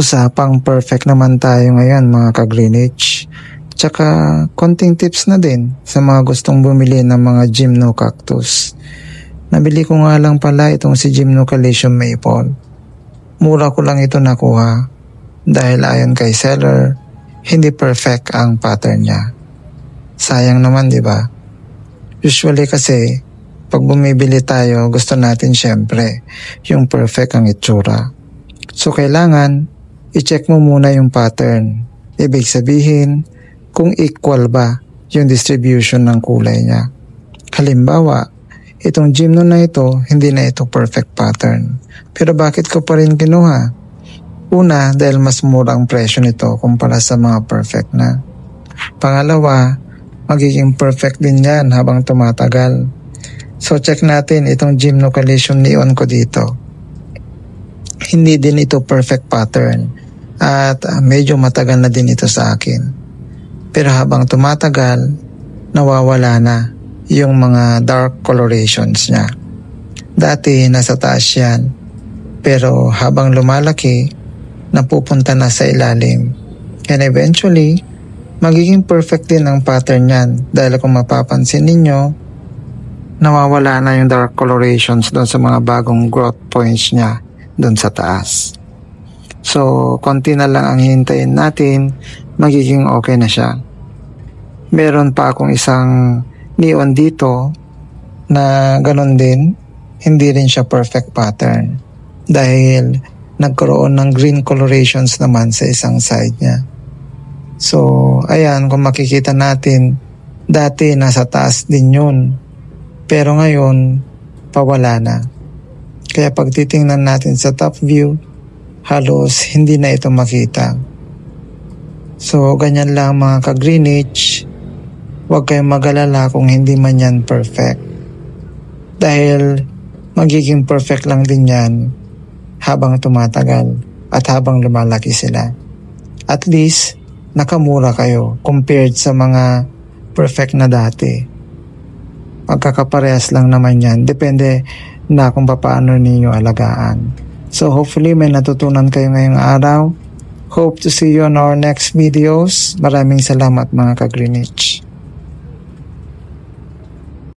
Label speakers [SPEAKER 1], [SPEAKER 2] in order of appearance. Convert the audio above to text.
[SPEAKER 1] Usapang perfect naman tayo ngayon mga ka-Greenwich. Tsaka konting tips na din sa mga gustong bumili ng mga Gymnocactus. Nabili ko nga lang pala itong si Gymnocalcium Maple. Mura ko lang ito nakuha dahil ayon kay seller, hindi perfect ang pattern niya. Sayang naman, di ba? Usually kasi pag bumibili tayo, gusto natin syempre yung perfect ang itsura. So kailangan i-check mo muna yung pattern. Ibig sabihin kung equal ba yung distribution ng kulay niya. Halimbawa, itong Gymno na ito, hindi na ito perfect pattern. Pero bakit ko pa rin kinuha? Una, dahil mas mura ang presyo nito kumpara sa mga perfect na. Pangalawa, magiging perfect din yan habang tumatagal. So check natin itong Gymnocalcium Neon ko dito. Hindi din ito perfect pattern at medyo matagal na din ito sa akin. Pero habang tumatagal, nawawala na yung mga dark colorations niya. Dati nasa taas yan, pero habang lumalaki, napupunta na sa ilalim. And eventually, magiging perfect din ang pattern niyan dahil kung mapapansin ninyo, nawawala na yung dark colorations doon sa mga bagong growth points niya doon sa taas. So, konti na lang ang hintayin natin, magiging okay na siya. Meron pa akong isang neon dito na ganun din, hindi rin siya perfect pattern dahil nagkaroon ng green colorations naman sa isang side niya. So, ayan, kung makikita natin, dati nasa taas din yun, pero ngayon, pawala na. Kaya pag titingnan natin sa top view, halos hindi na ito makita. So, ganyan lang mga ka-Greenwich. Huwag kayong mag-alala kung hindi man yan perfect. Dahil magiging perfect lang din yan habang tumatagal at habang lumalaki sila. At least, nakamura kayo compared sa mga perfect na dati. Magkakaparehas lang naman yan. Depende na kung paano ninyo alagaan. So hopefully may natutunan kayo ngayong araw. Hope to see you on our next videos. Maraming salamat mga ka-Greenwich.